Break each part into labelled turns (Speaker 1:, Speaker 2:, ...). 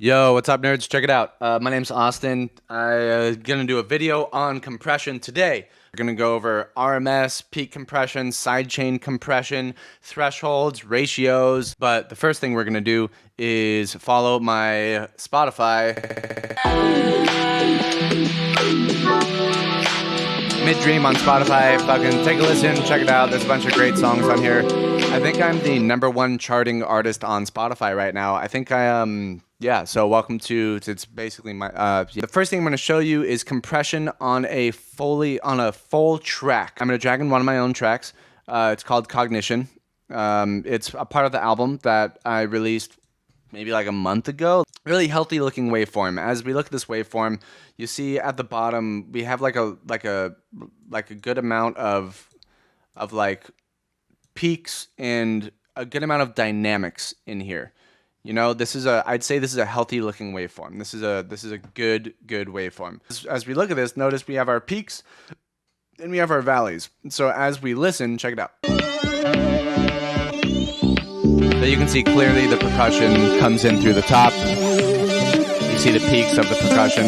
Speaker 1: Yo, what's up, nerds? Check it out. My name's Austin. I'm gonna do a video on compression today. We're gonna go over RMS, peak compression, sidechain compression, thresholds, ratios. But the first thing we're gonna do is follow my Spotify. Middream on Spotify. Fucking take a listen, check it out. There's a bunch of great songs on here. I think I'm the #1 charting artist on Spotify right now. I think I am. Yeah, so welcome to it's basically my the first thing I'm going to show you is compression on a full track. I'm going to drag in one of my own tracks. It's called Cognition. It's a part of the album that I released maybe like a month ago. Really healthy looking waveform. As we look at this waveform, you see at the bottom we have like a good amount of like peaks and a good amount of dynamics in here. You know, I'd say this is a healthy looking waveform. This is a good waveform. As we look at this, notice we have our peaks and we have our valleys. So as we listen, check it out. So you can see clearly the percussion comes in through the top. You see the peaks of the percussion.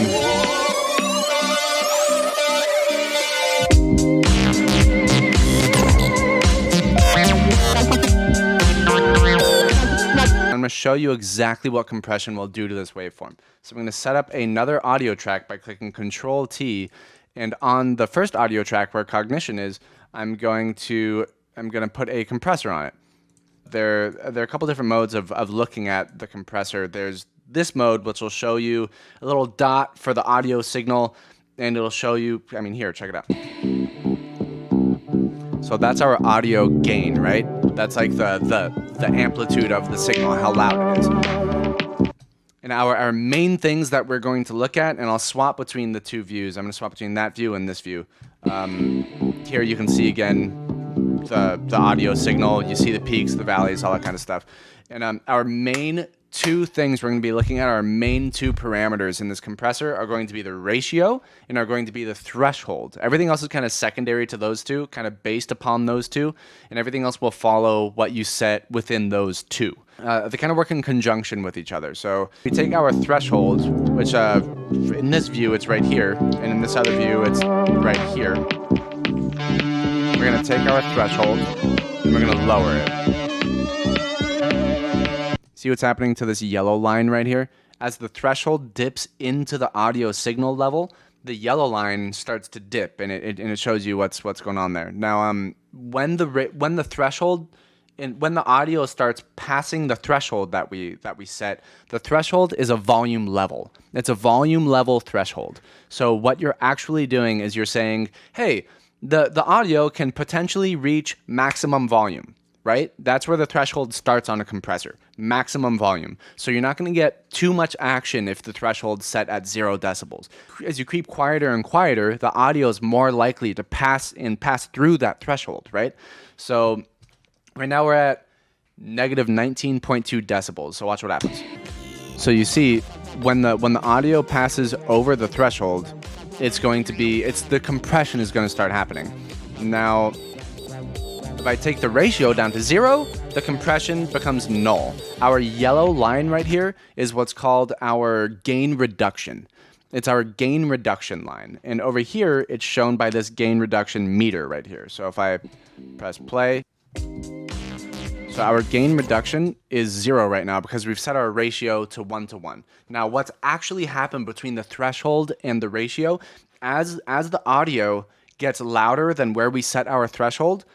Speaker 1: I'm going to show you exactly what compression will do to this waveform. So I'm going to set up another audio track by clicking Control T, and on the first audio track where Cognition is, I'm going to put a compressor on it. There are a couple different modes of looking at the compressor. There's this mode, which will show you a little dot for the audio signal, and it'll show you, here, check it out. So that's our audio gain, right? That's like the amplitude of the signal, how loud it is. And our main things that we're going to look at, and I'll swap between the two views. I'm going to swap between that view and this view. Here you can see again the audio signal. You see the peaks, the valleys, all that kind of stuff. And our main two things we're going to be looking at, our main two parameters in this compressor are going to be the ratio and are going to be the threshold. Everything else is kind of secondary to those two, kind of based upon those two, and everything else will follow what you set within those two. They kind of work in conjunction with each other. So we take our threshold, which in this view it's right here, and in this other view it's right here. We're going to take our threshold and we're going to lower it. See what's happening to this yellow line right here? As the threshold dips into the audio signal level, the yellow line starts to dip, and it shows you what's going on there. Now, when the threshold and when the audio starts passing the threshold that we set, the threshold is a volume level. It's a volume level threshold. So what you're actually doing is you're saying, hey, the audio can potentially reach maximum volume. Right? That's where the threshold starts on a compressor, maximum volume. So you're not going to get too much action if the threshold's set at 0 decibels. As you creep quieter and quieter, the audio is more likely to pass through that threshold, right? So right now we're at negative 19.2 decibels. So watch what happens. So you see when the audio passes over the threshold, the compression is going to start happening. Now, if I take the ratio down to 0, the compression becomes null. Our yellow line right here is what's called our gain reduction. It's our gain reduction line. And over here, it's shown by this gain reduction meter right here. So if I press play, so our gain reduction is 0 right now because we've set our ratio to 1:1. Now, what's actually happened between the threshold and the ratio, as the audio gets louder than where we set our threshold,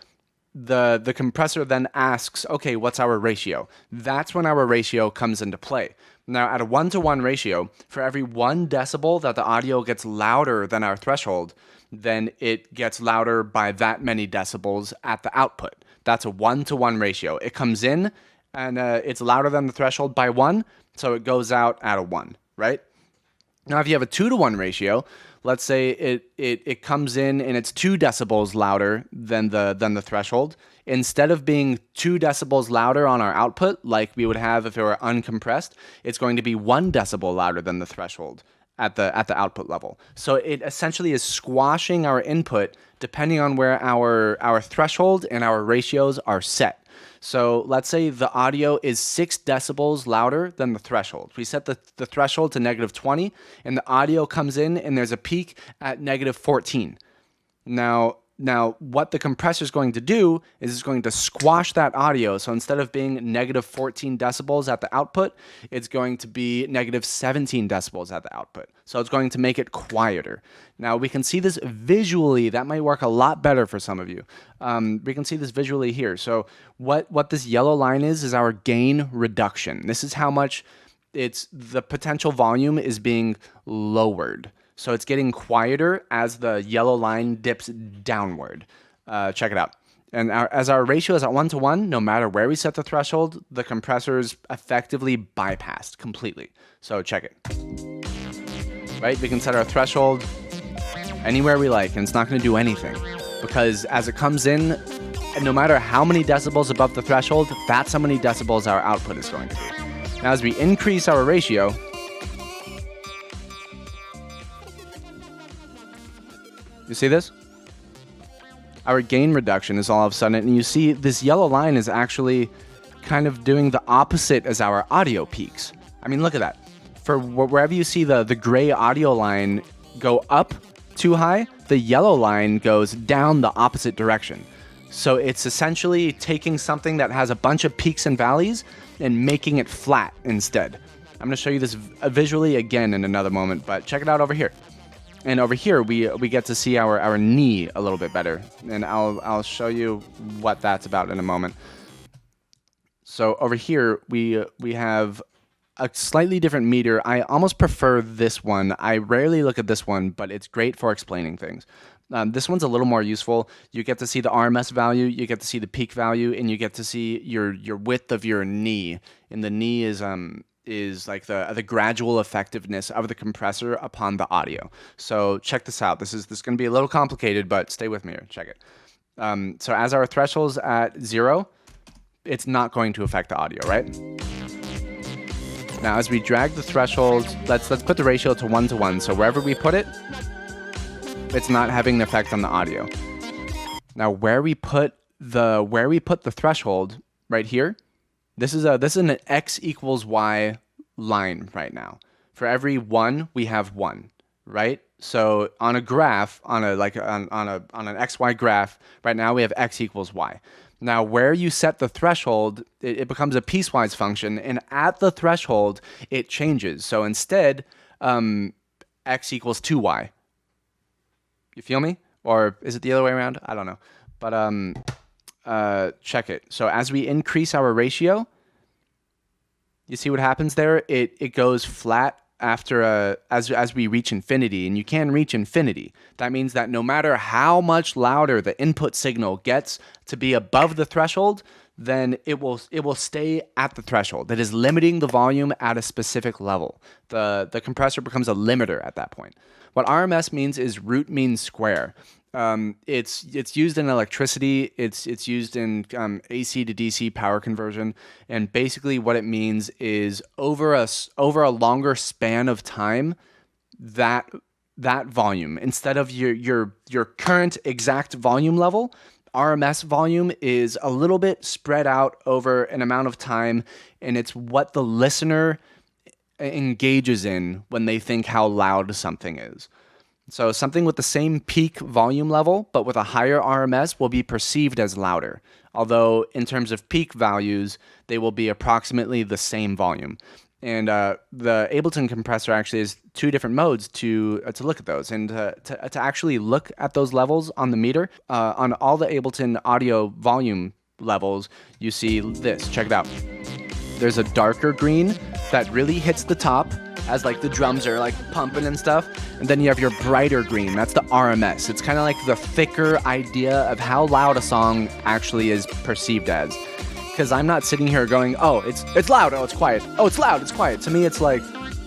Speaker 1: the compressor then asks, okay, what's our ratio? That's when our ratio comes into play. Now, at a 1:1 ratio, for every 1 decibel that the audio gets louder than our threshold, then it gets louder by that many decibels at the output. That's a 1:1 ratio. It comes in and it's louder than the threshold by 1, so it goes out at a 1, right? Now, if you have a 2:1 ratio, let's say it comes in and it's 2 decibels louder than the threshold. Instead of being 2 decibels louder on our output, like we would have if it were uncompressed, it's going to be 1 decibel louder than the threshold at the output level. So it essentially is squashing our input depending on where our threshold and our ratios are set. So let's say the audio is 6 decibels louder than the threshold. We set the threshold to -20, and the audio comes in and there's a peak at -14. Now, what the compressor is going to do is it's going to squash that audio. So instead of being -14 decibels at the output, it's going to be -17 decibels at the output. So it's going to make it quieter. Now, we can see this visually. That might work a lot better for some of you. We can see this visually here. So what this yellow line is our gain reduction. This is how much the potential volume is being lowered. So it's getting quieter as the yellow line dips downward. Check it out. And as our ratio is at 1:1, no matter where we set the threshold, the compressor is effectively bypassed completely. So check it. Right? We can set our threshold anywhere we like, and it's not going to do anything. Because as it comes in, and no matter how many decibels above the threshold, that's how many decibels our output is going to be. Now, as we increase our ratio, you see this? Our gain reduction is all of a sudden, and you see this yellow line is actually kind of doing the opposite as our audio peaks. I mean, look at that. For wherever you see the gray audio line go up too high, the yellow line goes down the opposite direction. So it's essentially taking something that has a bunch of peaks and valleys and making it flat instead. I'm going to show you this visually again in another moment, but check it out over here. And over here, we get to see our knee a little bit better. And I'll show you what that's about in a moment. So over here, we have a slightly different meter. I almost prefer this one. I rarely look at this one, but it's great for explaining things. This one's a little more useful. You get to see the RMS value, you get to see the peak value, and you get to see your width of your knee. And the knee is like the gradual effectiveness of the compressor upon the audio. So check this out. This is going to be a little complicated, but stay with me here. Check it. So as our threshold's at 0, it's not going to affect the audio, right? Now, as we drag the threshold, let's put the ratio to 1:1. So wherever we put it, it's not having an effect on the audio. Now, where we put the threshold right here, this is an x equals y line right now. For every 1, we have 1, right? So on a graph, on an XY graph, right now we have x equals y. Now, where you set the threshold, it becomes a piecewise function, and at the threshold, it changes. So instead, x equals 2y. You feel me? Or is it the other way around? I don't know. But check it. So as we increase our ratio, you see what happens there? It goes flat after as we reach infinity, and you can reach infinity. That means that no matter how much louder the input signal gets to be above the threshold, then it will stay at the threshold. That is limiting the volume at a specific level. The compressor becomes a limiter at that point. What RMS means is root mean square. It's used in electricity. It's used in AC to DC power conversion, and basically what it means is over a longer span of time, that volume, instead of your current exact volume level, RMS volume is a little bit spread out over an amount of time, and it's what the listener engages in when they think how loud something is. So something with the same peak volume level, but with a higher RMS, will be perceived as louder. Although in terms of peak values, they will be approximately the same volume. And the Ableton compressor actually has 2 different modes to look at those. And to actually look at those levels on the meter, on all the Ableton audio volume levels, you see this. Check it out. There's a darker green that really hits the top as like the drums are like pumping and stuff. And then you have your brighter green. That's the RMS. It's kind of like the thicker idea of how loud a song actually is perceived as. Because I'm not sitting here going, oh, it's loud, oh, it's quiet. Oh, it's loud, it's quiet. To me, it's like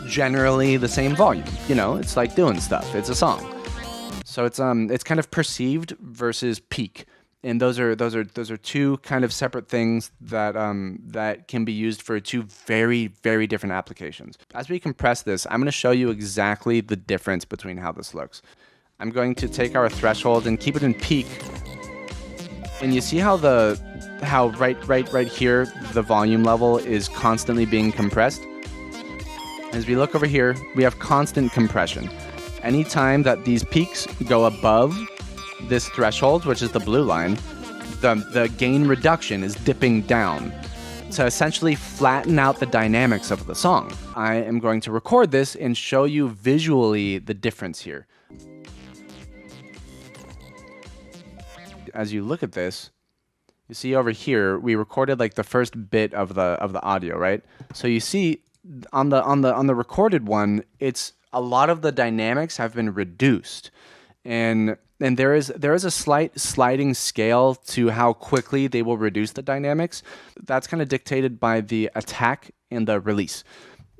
Speaker 1: generally the same volume. You know, it's like doing stuff. It's a song. So it's kind of perceived versus peak. And those are 2 kind of separate things that can be used for 2 very, very different applications. As we compress this, I'm going to show you exactly the difference between how this looks. I'm going to take our threshold and keep it in peak. And you see how the how right here, the volume level is constantly being compressed. As we look over here, we have constant compression. Anytime that these peaks go above this threshold, which is the blue line, the gain reduction is dipping down to essentially flatten out the dynamics of the song. I am going to record this and show you visually the difference here. As you look at this, you see over here, we recorded like the first bit of the audio, right? So you see on the recorded one, it's a lot of the dynamics have been reduced, and there is a slight sliding scale to how quickly they will reduce the dynamics. That's kind of dictated by the attack and the release.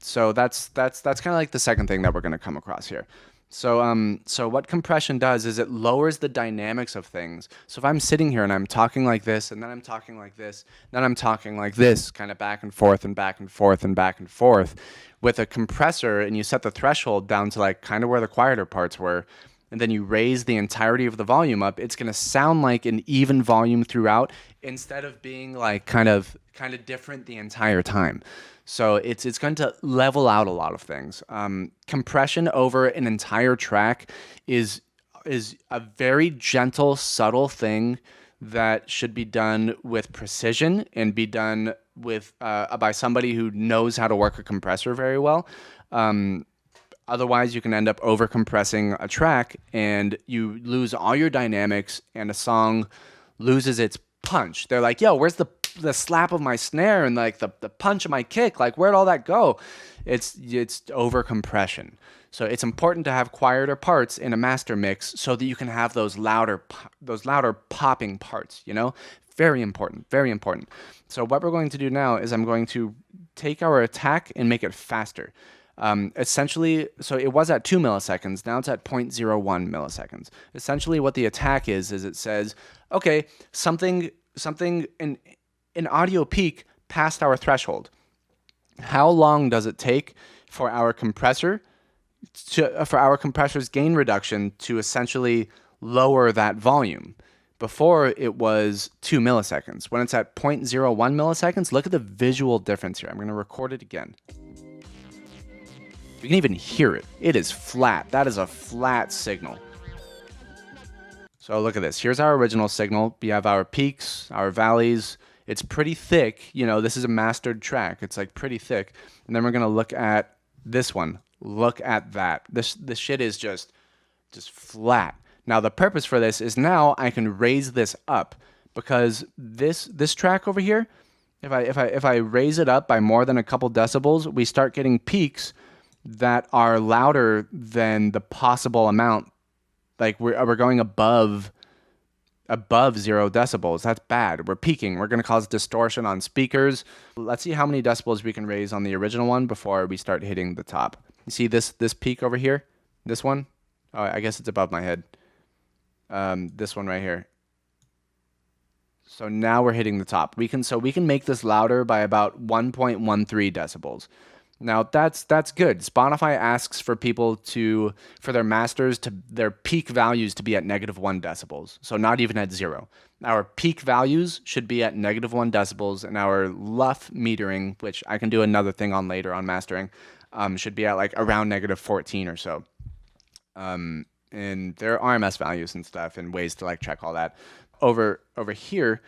Speaker 1: So that's kind of like the second thing that we're going to come across here. So what compression does is it lowers the dynamics of things. So if I'm sitting here and I'm talking like this, and then I'm talking like this, then I'm talking like this, kind of back and forth and back and forth and back and forth, with a compressor, and you set the threshold down to like kind of where the quieter parts were, and then you raise the entirety of the volume up, it's going to sound like an even volume throughout instead of being like kind of different the entire time. So it's going to level out a lot of things. Compression over an entire track is a very gentle, subtle thing that should be done with precision and be done with by somebody who knows how to work a compressor very well. Otherwise, you can end up over compressing a track and you lose all your dynamics, and a song loses its punch. They're like, yo, where's the slap of my snare and like the punch of my kick? Like, where'd all that go? It's over compression. So it's important to have quieter parts in a master mix so that you can have those louder popping parts, you know? Very important, very important. So what we're going to do now is I'm going to take our attack and make it faster. Essentially, so it was at 2 milliseconds, now it's at 0.01 milliseconds. Essentially what the attack is it says, okay, something an audio peak past our threshold. How long does it take for our compressor's gain reduction to essentially lower that volume? Before it was 2 milliseconds. When it's at 0.01 milliseconds, look at the visual difference here. I'm going to record it again. You can even hear it. It is flat. That is a flat signal. So look at this. Here's our original signal. We have our peaks, our valleys. It's pretty thick. You know, this is a mastered track. It's like pretty thick. And then we're going to look at this one. Look at that. This shit is just flat. Now the purpose for this is now I can raise this up, because this track over here, if I raise it up by more than a couple decibels, we start getting peaks that are louder than the possible amount. Like we're going above 0 decibels. That's bad. We're peaking. We're going to cause distortion on speakers. Let's see how many decibels we can raise on the original one before we start hitting the top. You see this peak over here? This one? Oh, I guess it's above my head. This one right here. So now we're hitting the top. We can make this louder by about 1.13 decibels. Now that's good. Spotify asks for people for their masters their peak values to be at -1 decibels. So not even at 0. Our peak values should be at -1 decibels, and our LUF metering, which I can do another thing on later on mastering, should be at like around -14 or so. And there are RMS values and stuff and ways to like check all that. Over here,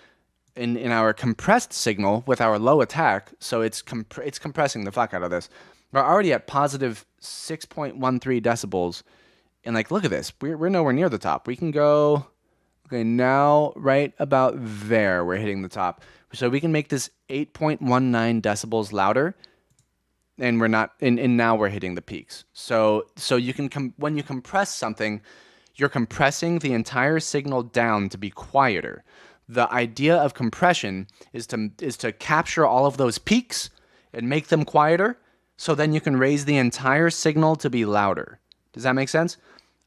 Speaker 1: in our compressed signal with our low attack, so it's compressing the fuck out of this. We're already at positive 6.13 decibels, and like look at this, we're nowhere near the top. We can go, okay, now right about there we're hitting the top. So we can make this 8.19 decibels louder, and we're not, and now we're hitting the peaks. So you can when you compress something, you're compressing the entire signal down to be quieter. The idea of compression is to capture all of those peaks and make them quieter, so then you can raise the entire signal to be louder. Does that make sense?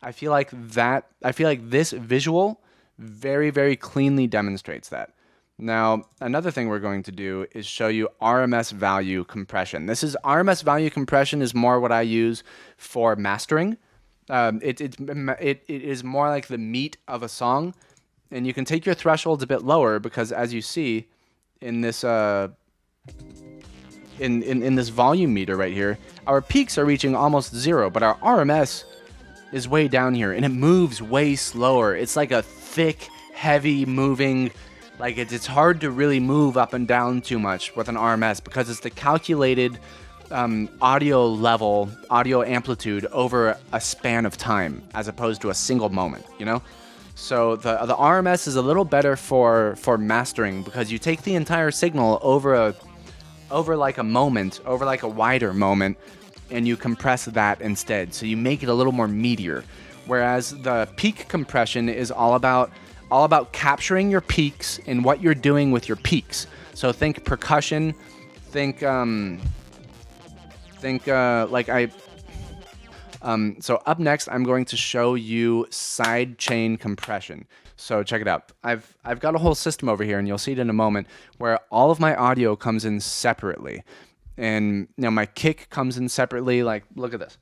Speaker 1: I feel like this visual very, very cleanly demonstrates that. Now, another thing we're going to do is show you RMS value compression. RMS value compression is more what I use for mastering. It is more like the meat of a song. And you can take your thresholds a bit lower because, as you see in this in this volume meter right here, our peaks are reaching almost 0, but our RMS is way down here, and it moves way slower. It's like a thick, heavy moving, like it's hard to really move up and down too much with an RMS because it's the calculated audio level, audio amplitude over a span of time as opposed to a single moment, you know? So the RMS is a little better for mastering because you take the entire signal over like a moment, over like a wider moment, and you compress that instead. So you make it a little more meatier. Whereas the peak compression is all about capturing your peaks and what you're doing with your peaks. So think percussion, think so up next, I'm going to show you sidechain compression. So check it out. I've got a whole system over here, and you'll see it in a moment, where all of my audio comes in separately. And now my kick comes in separately. Like, look at this.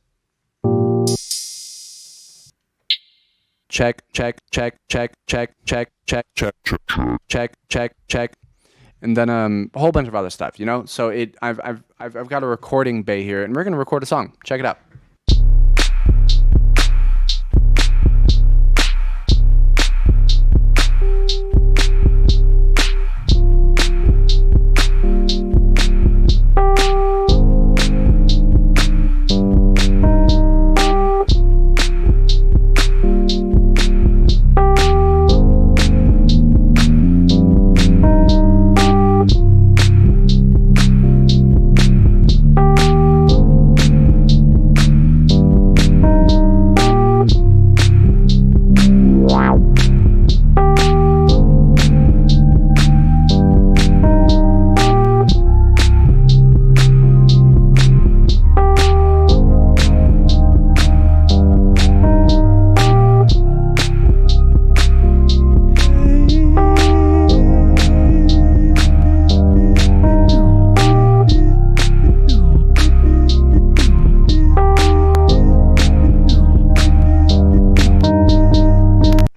Speaker 1: Check, check, check, check, check, check, check, check, check, check, check. And then a whole bunch of other stuff, you know? So I've got a recording bay here, and we're gonna record a song. Check it out.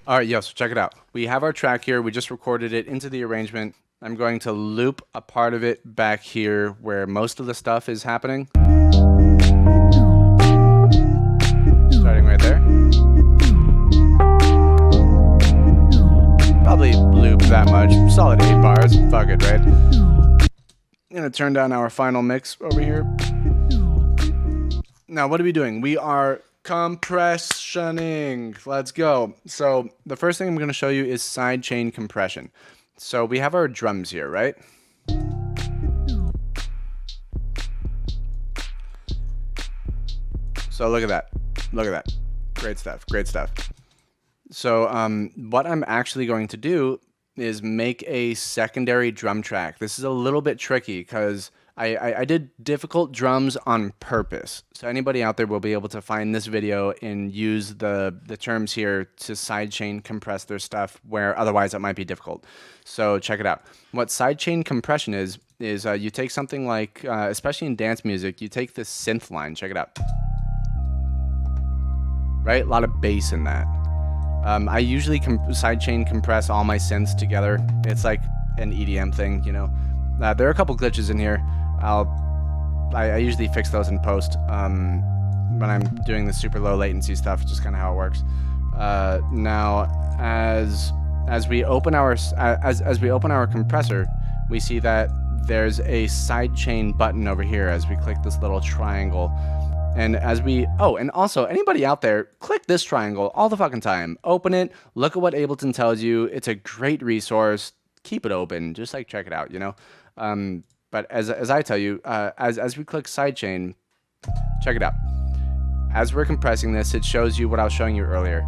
Speaker 1: All right, so check it out. We have our track here. We just recorded it into the arrangement. I'm going to loop a part of it back here where most of the stuff is happening. Starting right there. Probably loop that much. Solid 8 bars. Fuck it, right? I'm gonna turn down our final mix over here. Now, what are we doing? We are compressioning. Let's go. So the first thing I'm going to show you is sidechain compression. So we have our drums here, right? So look at that. Look at that. Great stuff. Great stuff. So what I'm actually going to do is make a secondary drum track. This is a little bit tricky because I did difficult drums on purpose. So anybody out there will be able to find this video and use the terms here to sidechain compress their stuff where otherwise it might be difficult. So check it out. What sidechain compression is you take something like, especially in dance music, you take this synth line. Check it out. Right? A lot of bass in that. I usually sidechain compress all my synths together. It's like an EDM thing, you know. There are a couple glitches in here. I usually fix those in post when I'm doing the super low latency stuff. It's just kind of how it works. Now, as we open our compressor, we see that there's a sidechain button over here as we click this little triangle. And and also anybody out there, click this triangle all the fucking time. Open it. Look at what Ableton tells you. It's a great resource. Keep it open. Just like check it out, you know. But as I tell you, as we click sidechain, check it out. As we're compressing this, it shows you what I was showing you earlier.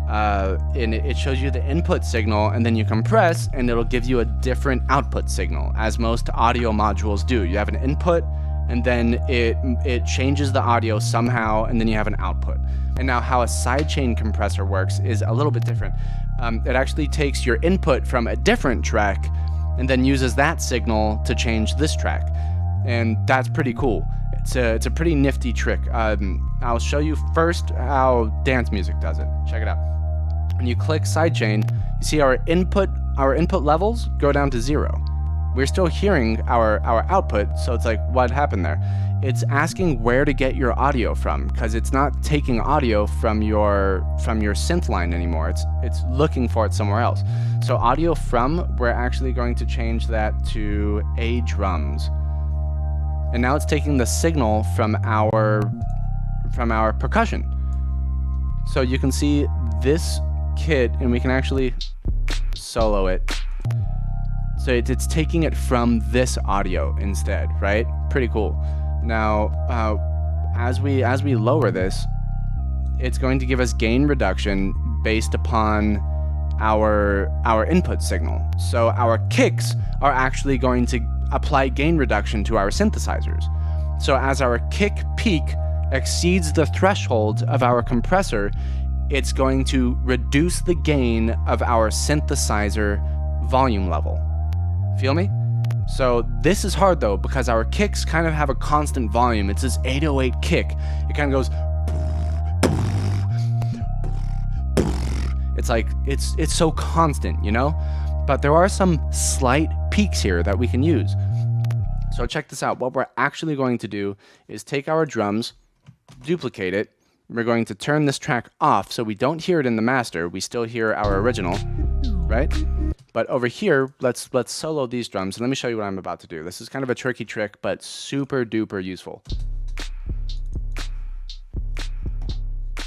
Speaker 1: And it shows you the input signal, and then you compress, and it'll give you a different output signal, as most audio modules do. You have an input, and then it changes the audio somehow, and then you have an output. And now how a sidechain compressor works is a little bit different. It actually takes your input from a different track and then uses that signal to change this track. And that's pretty cool. It's a pretty nifty trick. I'll show you first how dance music does it. Check it out. when you click sidechain, you see our input levels go down to 0. We're still hearing our output, so it's like, what happened there? It's asking where to get your audio from, because it's not taking audio from your synth line anymore. It's looking for it somewhere else. So audio from, we're actually going to change that to A drums. And now it's taking the signal from our percussion. So you can see this kit, and we can actually solo it. So it's taking it from this audio instead, right? Pretty cool. Now, as we lower this, it's going to give us gain reduction based upon our input signal. So our kicks are actually going to apply gain reduction to our synthesizers. So as our kick peak exceeds the threshold of our compressor, it's going to reduce the gain of our synthesizer volume level. Feel me? So this is hard though, because our kicks kind of have a constant volume. It's this 808 kick. It kind of goes. It's like, it's so constant, you know? But there are some slight peaks here that we can use. So check this out. What we're actually going to do is take our drums, duplicate it. We're going to turn this track off so we don't hear it in the master. We still hear our original, right? But over here, let's solo these drums, and let me show you what I'm about to do. This is kind of a tricky trick, but super duper useful.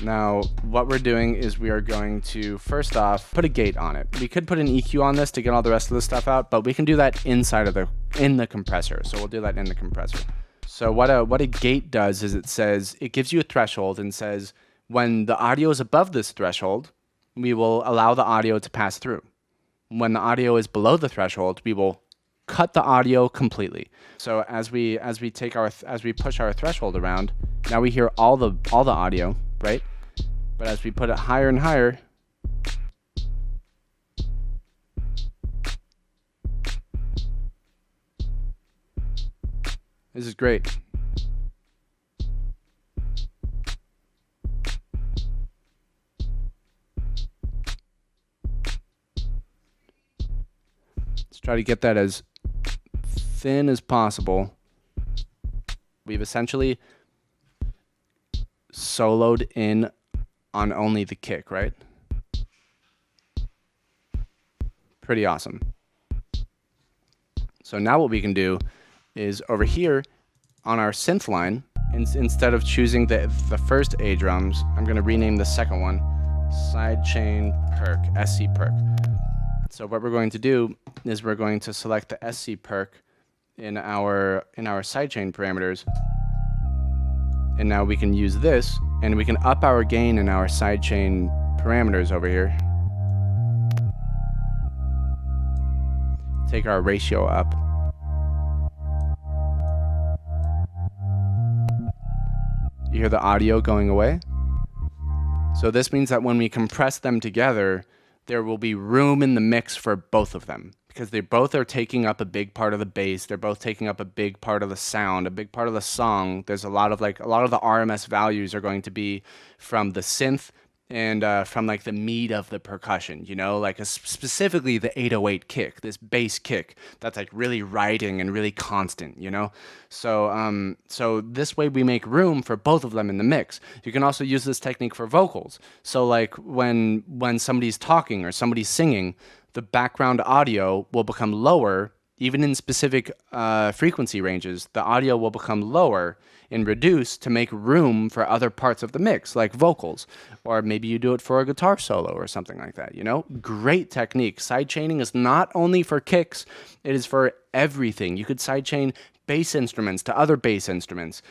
Speaker 1: Now, what we're doing is we are going to, first off, put a gate on it. We could put an EQ on this to get all the rest of the stuff out, but we can do that inside of in the compressor. So we'll do that in the compressor. So what a gate does is it gives you a threshold and says, when the audio is above this threshold, we will allow the audio to pass through. When the audio is below the threshold, we will cut the audio completely. So as we push our threshold around, now we hear all the audio, right? But as we put it higher and higher, this is great. Let's try to get that as thin as possible. We've essentially soloed in on only the kick, right? Pretty awesome. So now what we can do is over here on our synth line, instead of choosing the first A drums, I'm going to rename the second one Sidechain Perk, SC Perk. So what we're going to do is we're going to select the SC Perk in our sidechain parameters, and now we can use this, and we can up our gain in our sidechain parameters over here. Take our ratio up. You hear the audio going away? So this means that when we compress them together, there will be room in the mix for both of them, because they both are taking up a big part of the bass. They're both taking up a big part of the sound, a big part of the song. There's a lot of the RMS values are going to be from the synth and from like the meat of the percussion, you know, like specifically the 808 kick, this bass kick that's like really riding and really constant, you know. So so this way we make room for both of them in the mix. You can also use this technique for vocals. So like when somebody's talking or somebody's singing, the background audio will become lower. Even in specific frequency ranges, the audio will become lower and reduced to make room for other parts of the mix, like vocals. Or maybe you do it for a guitar solo or something like that, you know? Great technique. Sidechaining is not only for kicks, it is for everything. You could sidechain bass instruments to other bass instruments.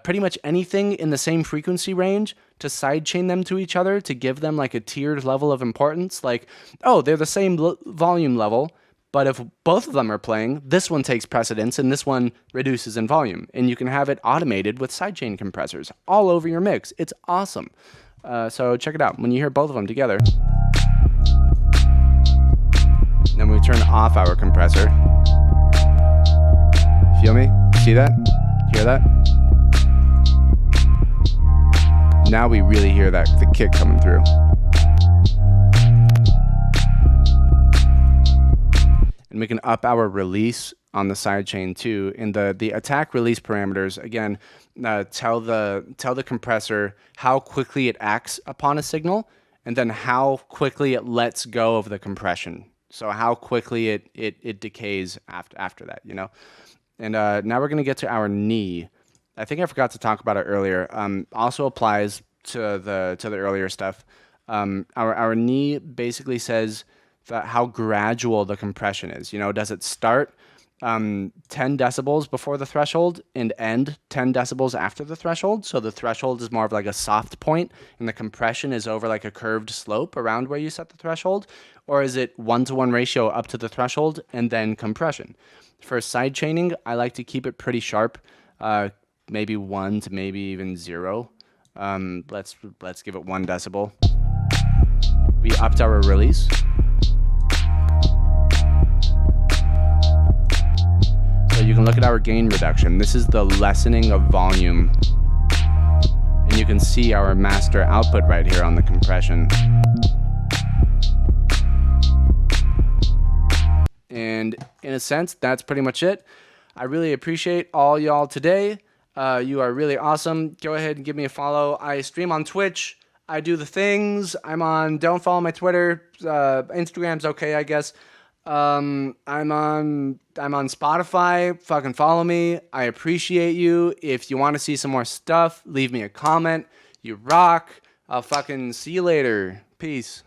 Speaker 1: Pretty much anything in the same frequency range, to sidechain them to each other, to give them like a tiered level of importance. Like, oh, they're the same volume level, but if both of them are playing, this one takes precedence and this one reduces in volume. And you can have it automated with sidechain compressors all over your mix. It's awesome. So check it out. When you hear both of them together, then we turn off our compressor. Feel me? See that? Hear that? Now we really hear the kick coming through. and we can up our release on the sidechain too. In the attack release parameters, again, tell the compressor how quickly it acts upon a signal, and then how quickly it lets go of the compression. So how quickly it decays after that, you know. And now we're gonna get to our knee. I think I forgot to talk about it earlier. Also applies to the earlier stuff. Our knee basically says that how gradual the compression is. You know, does it start 10 decibels before the threshold and end 10 decibels after the threshold? So the threshold is more of like a soft point, and the compression is over like a curved slope around where you set the threshold? Or is it 1-to-1 ratio up to the threshold and then compression? For sidechaining, I like to keep it pretty sharp, maybe 1 to maybe even 0. Let's give it 1 decibel. We upped our release. So you can look at our gain reduction. This is the lessening of volume. And you can see our master output right here on the compression. And in a sense, that's pretty much it. I really appreciate all y'all today. You are really awesome. Go ahead and give me a follow. I stream on Twitch. I do the things. Don't follow my Twitter. Instagram's okay, I guess. I'm on Spotify. Fucking follow me. I appreciate you. If you want to see some more stuff, leave me a comment. You rock. I'll fucking see you later. Peace.